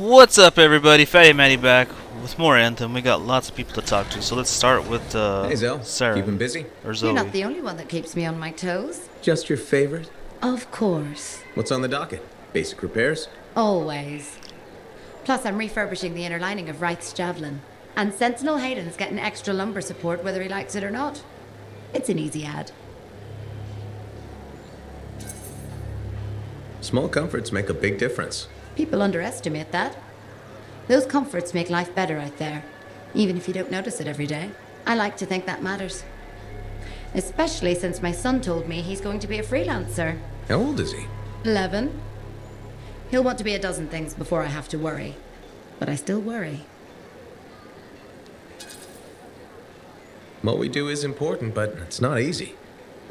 What's up, everybody? Fatty Matty back with more Anthem. We got lots of people to talk to, so let's start with Hey, Zell. Sarah. Keeping busy? Or Zoe. You're not the only one that keeps me on my toes. Just your favorite? Of course. What's on the docket? Basic repairs? Always. Plus, I'm refurbishing the inner lining of Wraith's Javelin. And Sentinel Hayden's getting extra lumbar support whether he likes it or not. It's an easy ad. Small comforts make a big difference. People underestimate that. Those comforts make life better out there, even if you don't notice it every day. I like to think that matters. Especially since my son told me he's going to be a freelancer. How old is he? 11. He'll want to be a dozen things before I have to worry. But I still worry. What we do is important, but it's not easy.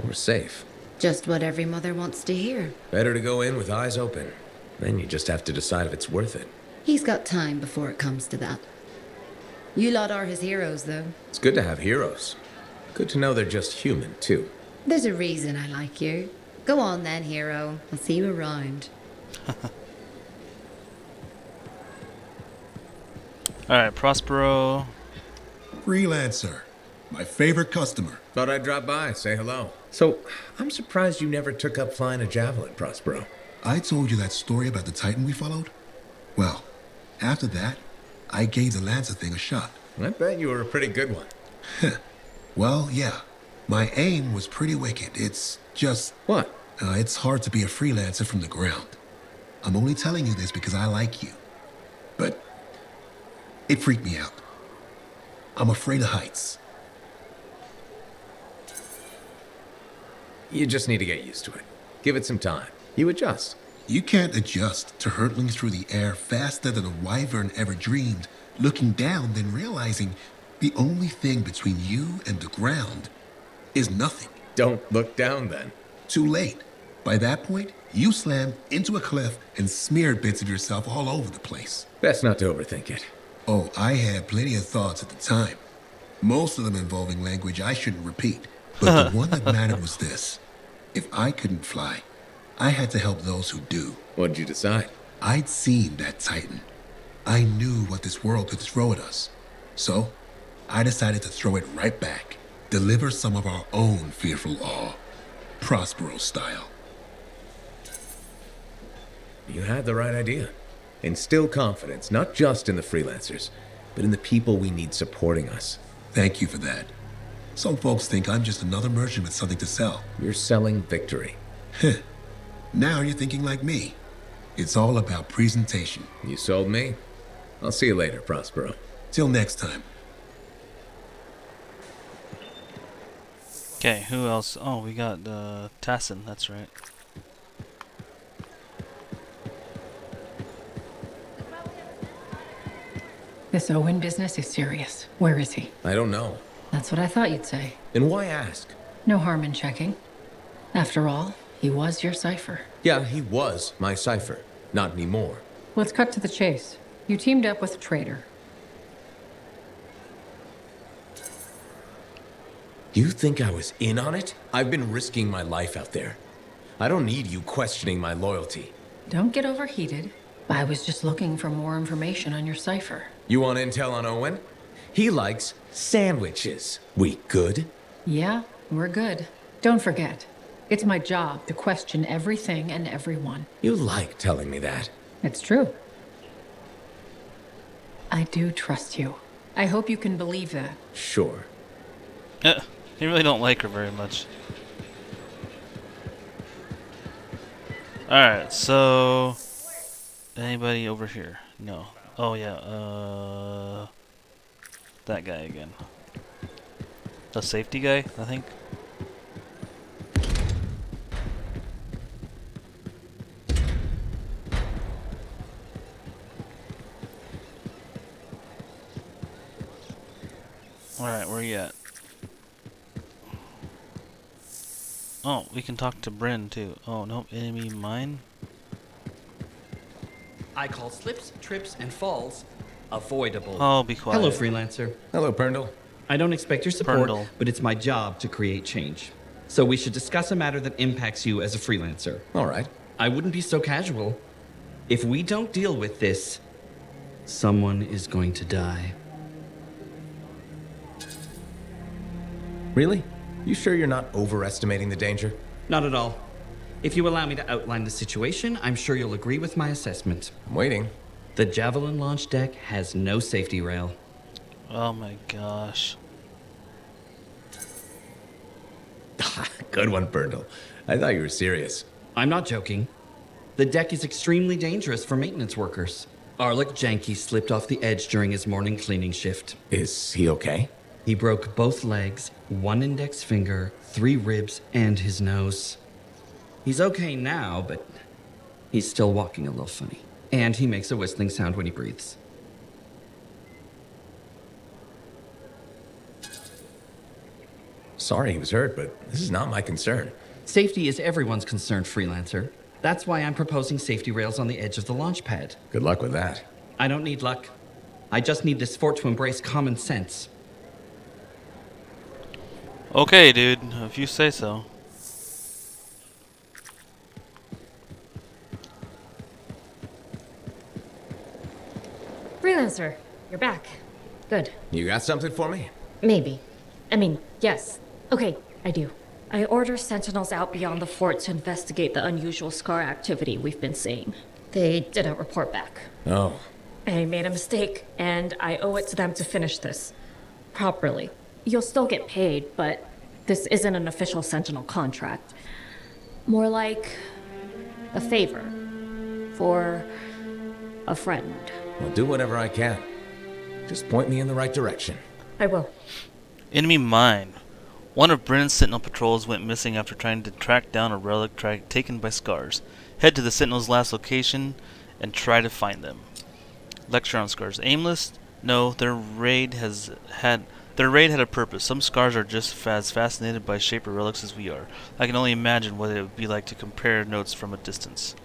Or safe. Just what every mother wants to hear. Better to go in with eyes open. Then you just have to decide if it's worth it. He's got time before it comes to that. You lot are his heroes, though. It's good to have heroes. Good to know they're just human, too. There's a reason I like you. Go on then, hero. I'll see you around. Alright, Prospero. Freelancer. My favorite customer. Thought I'd drop by, say hello. So, I'm surprised you never took up flying a javelin, Prospero. I told you that story about the Titan we followed? Well, after that, I gave the Lancer thing a shot. I bet you were a pretty good one. Well, yeah. My aim was pretty wicked. It's just... What? It's hard to be a freelancer from the ground. I'm only telling you this because I like you. But it freaked me out. I'm afraid of heights. You just need to get used to it. Give it some time. You adjust. You can't adjust to hurtling through the air faster than a wyvern ever dreamed, looking down, then realizing the only thing between you and the ground is nothing. Don't look down, then. Too late. By that point, you slammed into a cliff and smeared bits of yourself all over the place. Best not to overthink it. Oh, I had plenty of thoughts at the time. Most of them involving language I shouldn't repeat. But the one that mattered was this. If I couldn't fly, I had to help those who do. What'd you decide? I'd seen that Titan. I knew what this world could throw at us. So, I decided to throw it right back. Deliver some of our own fearful awe. Prospero style. You had the right idea. Instill confidence, not just in the freelancers, but in the people we need supporting us. Thank you for that. Some folks think I'm just another merchant with something to sell. You're selling victory. Now you're thinking like me. It's all about presentation. You sold me. I'll see you later, Prospero. Till next time. Okay, who else? Oh, we got Tassin, that's right. This Owen business is serious. Where is he? I don't know. That's what I thought you'd say. Then why ask? No harm in checking. After all, he was your cipher. Yeah, he was my cipher. Not anymore. Let's cut to the chase. You teamed up with a traitor. You think I was in on it? I've been risking my life out there. I don't need you questioning my loyalty. Don't get overheated. I was just looking for more information on your cipher. You want intel on Owen? He likes sandwiches. We good? Yeah, we're good. Don't forget, it's my job to question everything and everyone. You like telling me that. It's true. I do trust you. I hope you can believe that. Sure. You really don't like her very much. Alright, so... Anybody over here? No. Oh yeah, that guy again. The safety guy, I think. Alright, where you at? Oh, we can talk to Bryn too. Oh, no, enemy mine? I call slips, trips, and falls avoidable. Oh, be quiet. Hello, freelancer. Hello, Perndle. I don't expect your support, Perndle. but it's my job to create change. So we should discuss a matter that impacts you as a freelancer. All right. I wouldn't be so casual. If we don't deal with this Someone is going to die. Really? You sure you're not overestimating the danger? Not at all. If you allow me to outline the situation, I'm sure you'll agree with my assessment. I'm waiting. The Javelin launch deck has no safety rail. Oh my gosh. Good one, Berndl. I thought you were serious. I'm not joking. The deck is extremely dangerous for maintenance workers. Arlik Janky slipped off the edge during his morning cleaning shift. Is he okay? He broke both legs, one index finger, 3 ribs, and his nose. He's okay now, but he's still walking a little funny. And he makes a whistling sound when he breathes. Sorry he was hurt, but this is not my concern. Safety is everyone's concern, Freelancer. That's why I'm proposing safety rails on the edge of the launch pad. Good luck with that. I don't need luck. I just need this fort to embrace common sense. Okay, dude, if you say so. Freelancer, you're back. Good. You got something for me? Maybe. I mean, yes. Okay, I do. I order sentinels out beyond the fort to investigate the unusual scar activity we've been seeing. They didn't report back. Oh. I made a mistake, and I owe it to them to finish this properly. You'll still get paid, but this isn't an official sentinel contract. More like a favor for a friend. I'll do whatever I can. Just point me in the right direction. I will. Enemy mine. One of Brennan's Sentinel patrols went missing after trying to track down a relic taken by Scars. Head to the Sentinel's last location and try to find them. Lecture on Scars. Aimless? No, their raid had a purpose. Some Scars are just as fascinated by Shaper relics as we are. I can only imagine what it would be like to compare notes from a distance.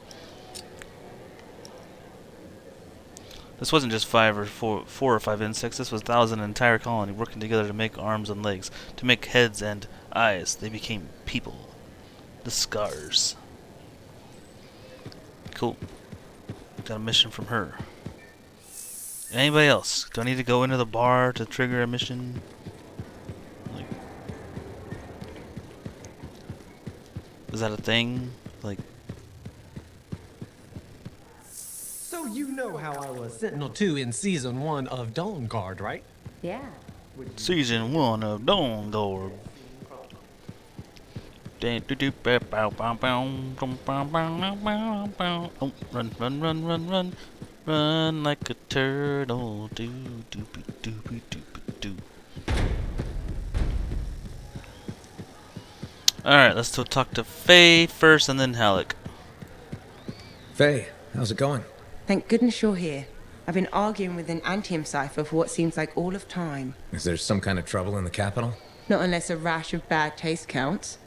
This wasn't just four or five insects. This was 1,000 entire colony working together to make arms and legs, to make heads and eyes. They became people. The Scars. Cool. Got a mission from her. Anybody else? Do I need to go into the bar to trigger a mission? Like, is that a thing? Like, So you know how I was Sentinel 2 in Season 1 of Dawn Guard, right? Yeah. Season 1 of Dawn Guard. Run, run, run, run, run. Run like a turtle. Do, do, do, do, do, do. Alright, let's go talk to Faye first and then Halleck. Faye, how's it going? Thank goodness you're here. I've been arguing with an Anthem cipher for what seems like all of time. Is there some kind of trouble in the capital? Not unless a rash of bad taste counts.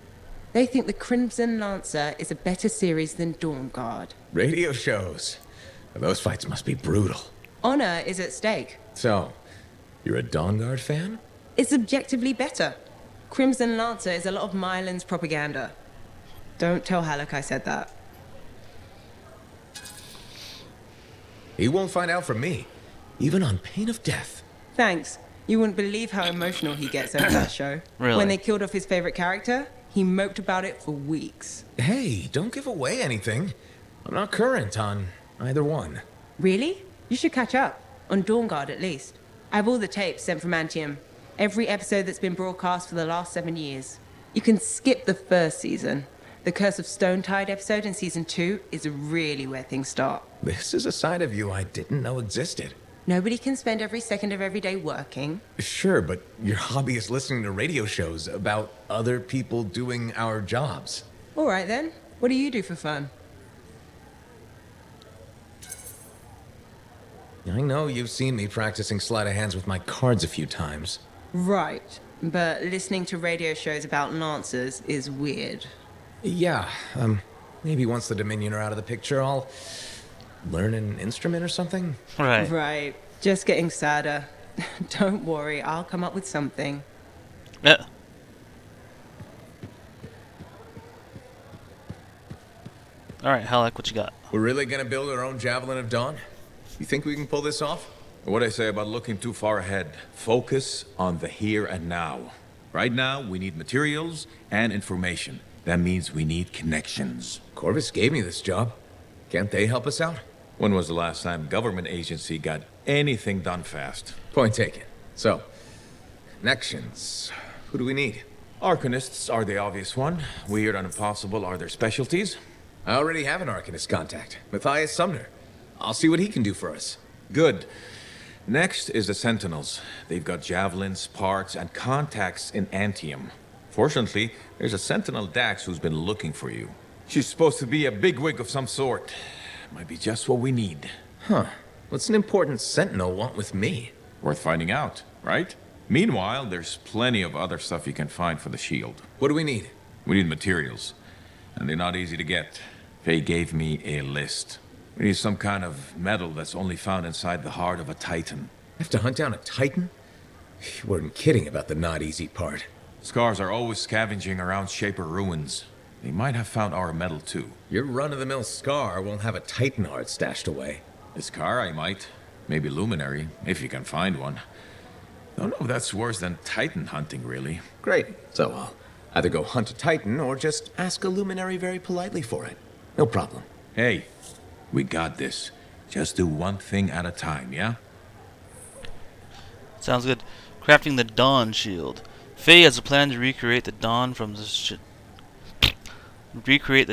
They think the Crimson Lancer is a better series than Dawn Guard. Radio shows. Those fights must be brutal. Honor is at stake. So, you're a Dawn Guard fan? It's objectively better. Crimson Lancer is a lot of Mylan's propaganda. Don't tell Halleck I said that. He won't find out from me, even on pain of death. Thanks. You wouldn't believe how emotional he gets over that show. Really? When they killed off his favorite character, he moped about it for weeks. Hey, don't give away anything. I'm not current on either one. Really? You should catch up. On Dawn Guard, at least. I have all the tapes sent from Anthem. Every episode that's been broadcast for the last 7 years. You can skip the first season. The Curse of Stone Tide episode in Season 2 is really where things start. This is a side of you I didn't know existed. Nobody can spend every second of every day working. Sure, but your hobby is listening to radio shows about other people doing our jobs. All right then. What do you do for fun? I know you've seen me practicing sleight of hands with my cards a few times. Right. But listening to radio shows about Lancers is weird. Yeah, maybe once the Dominion are out of the picture, I'll learn an instrument or something. Right. Right. Just getting sadder. Don't worry, I'll come up with something. Yeah. Alright, Halleck, what you got? We're really gonna build our own Javelin of Dawn? You think we can pull this off? What I say about looking too far ahead. Focus on the here and now. Right now, we need materials and information. That means we need connections. Corvus gave me this job. Can't they help us out? When was the last time a government agency got anything done fast? Point taken. So, connections. Who do we need? Arcanists are the obvious one. Weird and impossible are their specialties. I already have an Arcanist contact, Matthias Sumner. I'll see what he can do for us. Good. Next is the Sentinels. They've got javelins, parts, and contacts in Anthem. Fortunately, there's a Sentinel Dax who's been looking for you. She's supposed to be a bigwig of some sort. Might be just what we need. Huh. What's an important Sentinel want with me? Worth finding out, right? Meanwhile, there's plenty of other stuff you can find for the shield. What do we need? We need materials, and they're not easy to get. Faye gave me a list. We need some kind of metal that's only found inside the heart of a Titan. Have to hunt down a Titan? You weren't kidding about the not easy part. Scars are always scavenging around Shaper ruins. They might have found our metal too. Your run-of-the-mill Scar won't have a Titan heart stashed away. The Scar I might. Maybe Luminary, if you can find one. Don't know if that's worse than Titan hunting, really. Great. So I'll either go hunt a Titan or just ask a Luminary very politely for it. No problem. Hey, we got this. Just do one thing at a time, yeah? Sounds good. Crafting the Dawn Shield. Faye has a plan to recreate the Dawn from the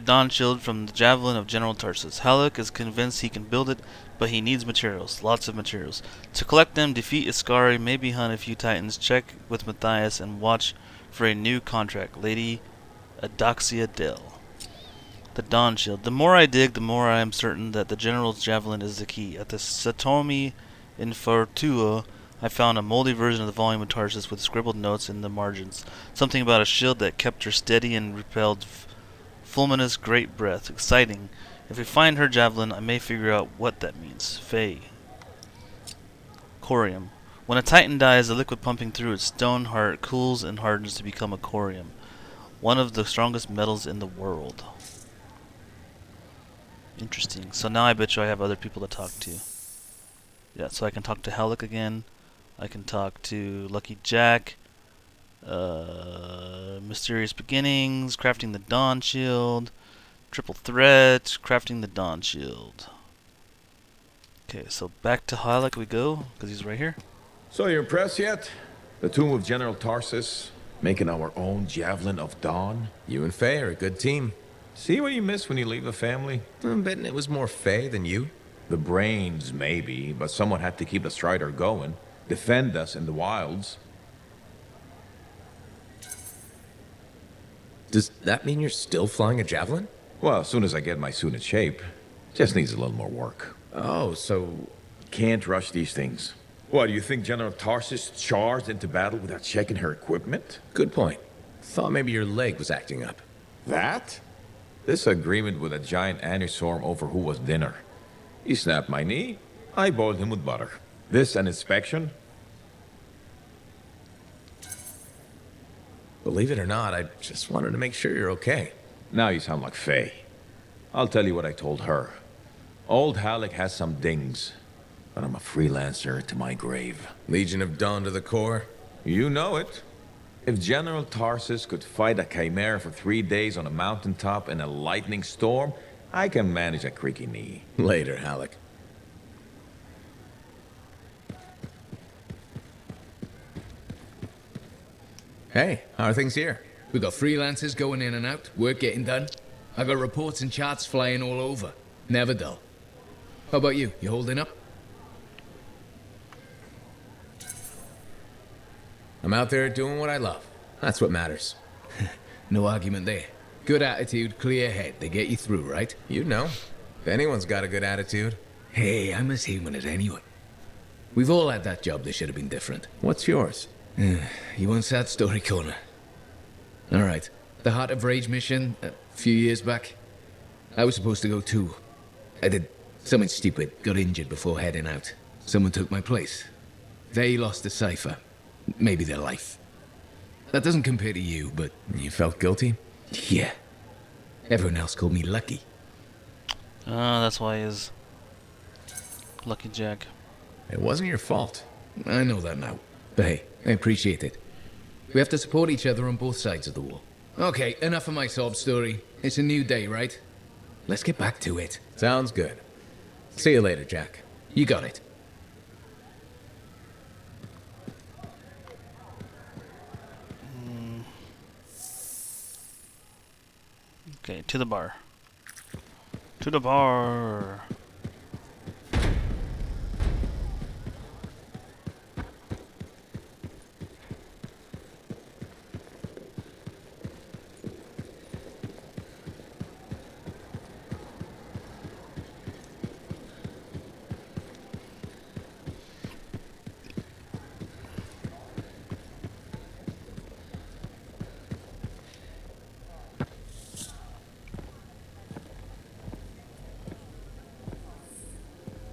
Dawn Shield from the javelin of General Tarsus. Halleck is convinced he can build it, but he needs materials. Lots of materials. To collect them, defeat Iskari, maybe hunt a few Titans, check with Matthias, and watch for a new contract. Lady Adoxia Dell. The Dawn Shield. The more I dig, the more I am certain that the General's Javelin is the key. At the Satomi in Fortua, I found a moldy version of the volume of Tarsus with scribbled notes in the margins. Something about a shield that kept her steady and repelled Fulminous great breath. Exciting. If we find her javelin, I may figure out what that means. Faye. Corium. When a Titan dies, the liquid pumping through its stone heart cools and hardens to become a corium. One of the strongest metals in the world. Interesting. So now I bet you I have other people to talk to. Yeah, so I can talk to Halleck again. I can talk to Lucky Jack. Mysterious Beginnings. Crafting the Dawn Shield. Triple Threat. Crafting the Dawn Shield. Okay, so back to Halleck we go, because he's right here. So you impressed yet? The tomb of General Tarsus. Making our own Javelin of Dawn. You and Faye are a good team. See what you miss when you leave the family? I'm betting it was more Faye than you. The brains, maybe, but someone had to keep the Strider going. Defend us in the wilds. Does that mean you're still flying a Javelin? Well, as soon as I get my suit in shape. Just needs a little more work. Oh, so... Can't rush these things. What, do you think General Tarsus charged into battle without checking her equipment? Good point. Thought maybe your leg was acting up. That? This agreement with a giant aneurysm over who was dinner. He snapped my knee. I boiled him with butter. This an inspection? Believe it or not, I just wanted to make sure you're okay. Now you sound like Faye. I'll tell you what I told her. Old Halleck has some dings, but I'm a freelancer to my grave. Legion of Dawn to the core? You know it. If General Tarsus could fight a chimera for 3 days on a mountaintop in a lightning storm, I can manage a creaky knee. Later, Halleck. Hey, how are things here? We got freelancers going in and out, work getting done. I got reports and charts flying all over. Never dull. How about you? You holding up? I'm out there doing what I love. That's what matters. No argument there. Good attitude, clear head. They get you through, right? You know. If anyone's got a good attitude. Hey, I'm as human as anyone. We've all had that job that should have been different. What's yours? You want sad story corner? All right. The Heart of Rage mission, a few years back. I was supposed to go too. I did something stupid, got injured before heading out. Someone took my place. They lost the cipher. Maybe their life. That doesn't compare to you, but... You felt guilty? Yeah. Everyone else called me lucky. That's why he's Lucky Jack. It wasn't your fault. I know that now. But hey, I appreciate it. We have to support each other on both sides of the war. Okay, enough of my sob story. It's a new day, right? Let's get back to it. Sounds good. See you later, Jack. You got it. Okay, to the bar. To the bar.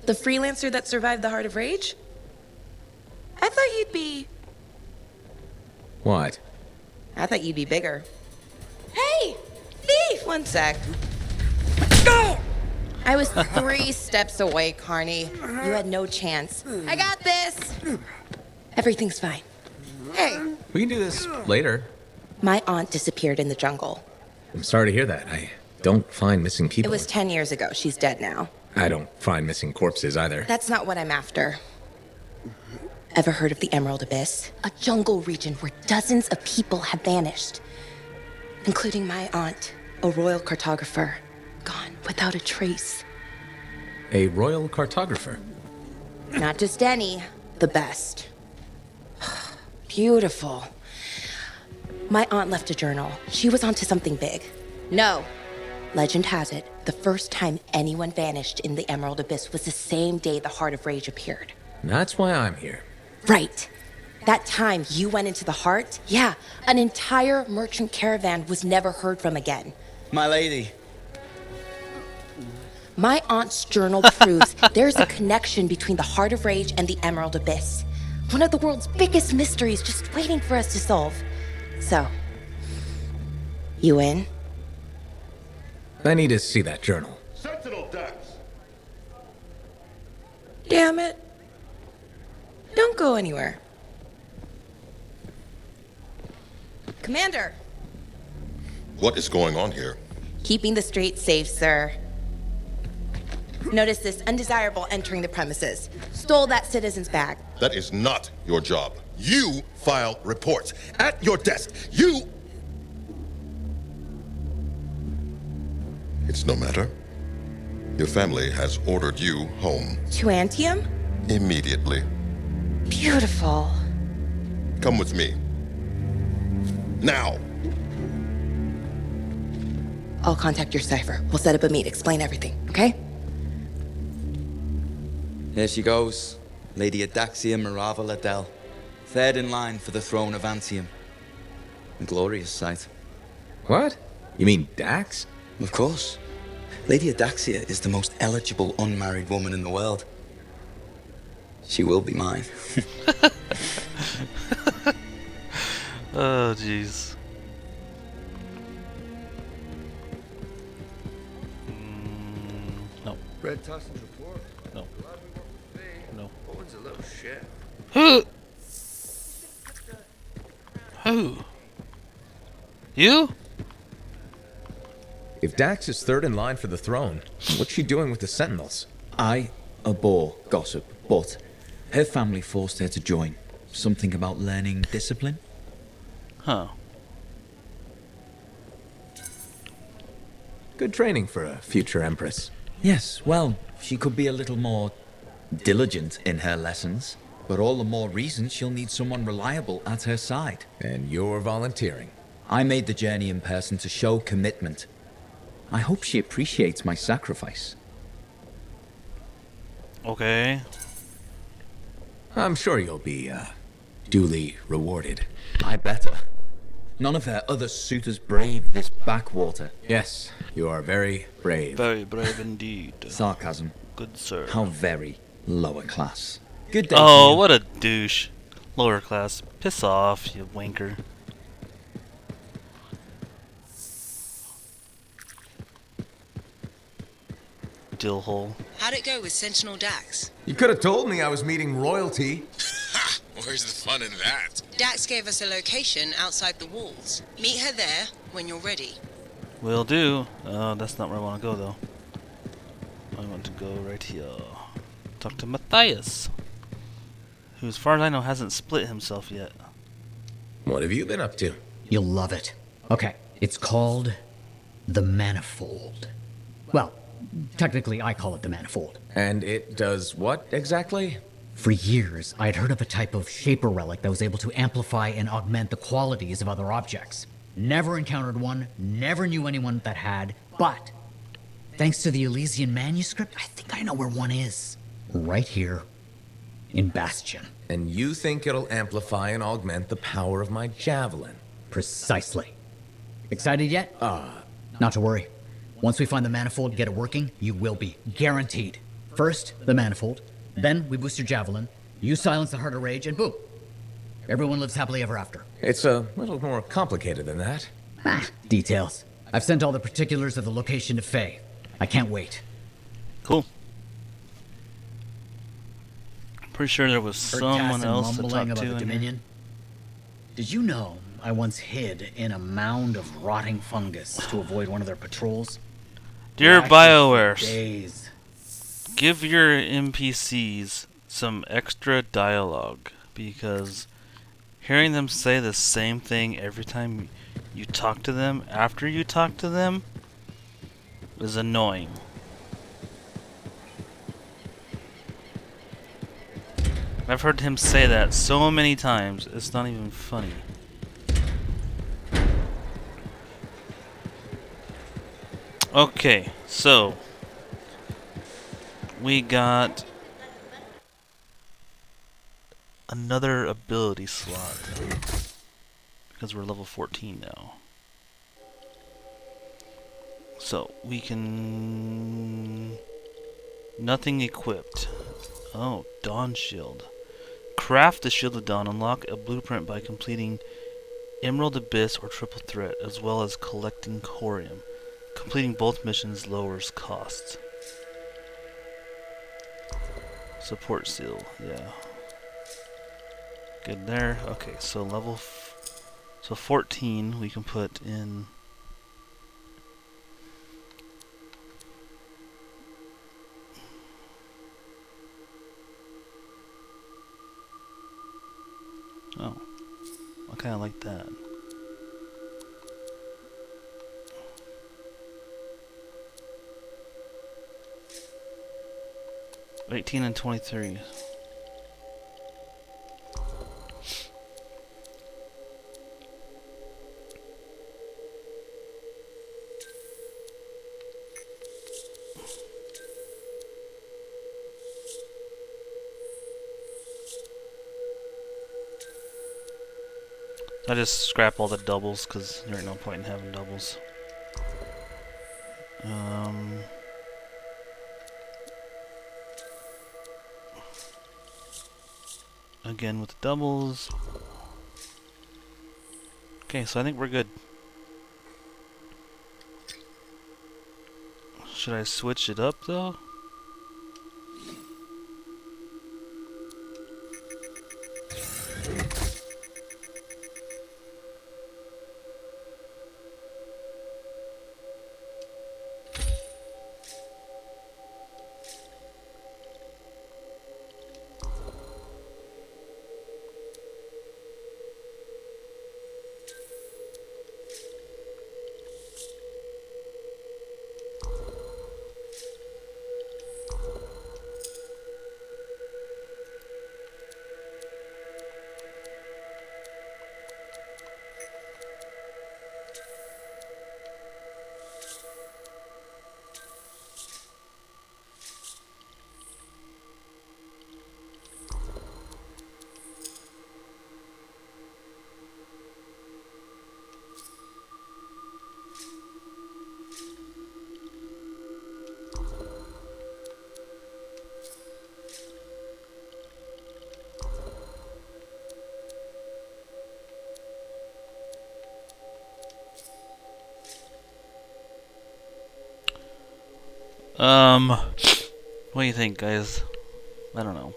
The freelancer that survived the Heart of Rage? I thought you'd be... What? I thought you'd be bigger. Hey! Thief! One sec. I was 3 steps away, Carney. You had no chance. I got this! Everything's fine. Hey! We can do this later. My aunt disappeared in the jungle. I'm sorry to hear that. I don't find missing people. It was 10 years ago. She's dead now. I don't find missing corpses either. That's not what I'm after. Ever heard of the Emerald Abyss? A jungle region where dozens of people have vanished. Including my aunt, a royal cartographer. Gone without a trace. A royal cartographer? Not just any, the best. Beautiful. My aunt left a journal. She was onto something big. No. Legend has it, the first time anyone vanished in the Emerald Abyss was the same day the Heart of Rage appeared. That's why I'm here. Right. That time you went into the Heart, yeah, an entire merchant caravan was never heard from again. My lady. My aunt's journal proves there's a connection between the Heart of Rage and the Emerald Abyss. One of the world's biggest mysteries just waiting for us to solve. So, you in? I need to see that journal. Sentinel decks. Damn it. Don't go anywhere. Commander! What is going on here? Keeping the streets safe, sir. Notice this undesirable entering the premises. Stole that citizen's bag. That is not your job. You file reports. At your desk, you... It's no matter. Your family has ordered you home. To Anthem? Immediately. Beautiful. Come with me. Now! I'll contact your cipher. We'll set up a meet, explain everything, okay? Here she goes. Lady Adaxia Mirava Ladell. Third in line for the throne of Anthem. A glorious sight. What? You mean Dax? Of course. Lady Adaxia is the most eligible unmarried woman in the world. She will be mine. Oh, jeez. No. Red Tusson's report. No. No. Owen's a little shit. Who? You? If Dax is third in line for the throne, what's she doing with the Sentinels? I abhor gossip, but her family forced her to join. Something about learning discipline? Huh. Good training for a future empress. Yes, well, she could be a little more diligent in her lessons, but all the more reason she'll need someone reliable at her side. And you're volunteering. I made the journey in person to show commitment. I hope she appreciates my sacrifice. Okay. I'm sure you'll be, duly rewarded. I better. None of her other suitors brave this backwater. Yes, you are very brave. Very brave indeed. Sarcasm. Good sir. How very lower class. Good day. Oh, to you. what a douche. Lower class. Piss off, you wanker. dill hole. How'd it go with Sentinel Dax? You could have told me I was meeting royalty. Ha! Where's the fun in that? Dax gave us a location outside the walls. Meet her there when you're ready. Will do. That's not where I want to go, though. I want to go right here. Talk to Matthias, who, as far as I know, hasn't split himself yet. What have you been up to? You'll love it. Okay, it's called the Manifold. Well, technically I call it the Manifold. And it does what exactly? For years, I'd heard of a type of shaper relic that was able to amplify and augment the qualities of other objects. Never encountered one, never knew anyone that had, but thanks to the Elysian manuscript, I think I know where one is. Right here in Bastion. And you think it'll amplify and augment the power of my javelin? Precisely. Excited yet? Not to worry. Once we find the Manifold and get it working, you will be. Guaranteed. First, the Manifold. Then, we boost your javelin. You silence the Heart of Rage, and boom. Everyone lives happily ever after. It's a little more complicated than that. Details. I've sent all the particulars of the location to Faye. I can't wait. Cool. Pretty sure there was someone else to talk about to the in Dominion. Did you know I once hid in a mound of rotting fungus to avoid one of their patrols? Dear BioWare, Days. give your NPCs some extra dialogue, because hearing them say the same thing every time you talk to them after you talk to them is annoying. I've heard him say that so many times, it's not even funny. Okay, so we got another ability slot because we're level 14 now. So we can... nothing equipped. Oh, Dawn Shield. Craft the Shield of Dawn. Unlock a blueprint by completing Emerald Abyss or Triple Threat, as well as collecting Corium. Completing both missions lowers costs. Support Seal, yeah. Good there. Okay, so so 14 we can put in. Oh, I kind of like that. $18 and $23. I just scrap all the doubles because there ain't no point in having doubles. Again with the doubles. Okay, so I think we're good. Should I switch it up though? What do you think, guys? I don't know.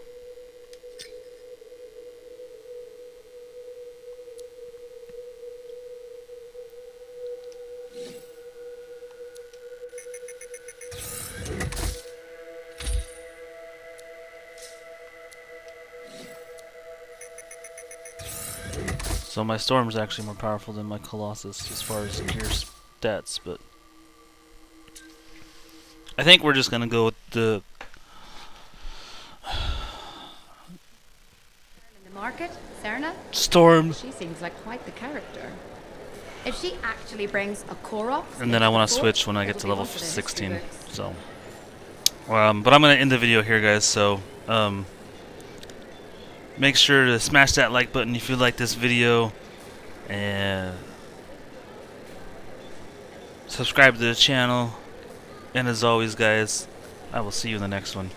So my Storm's actually more powerful than my Colossus as far as gear stats, but I think we're just gonna go with the In the market, Serna? Storm. She seems like quite the character. If she actually brings a Korok, And then I want to switch when I get to level 16. So, but I'm gonna end the video here, guys. So, make sure to smash that like button if you like this video, and subscribe to the channel. And as always, guys, I will see you in the next one.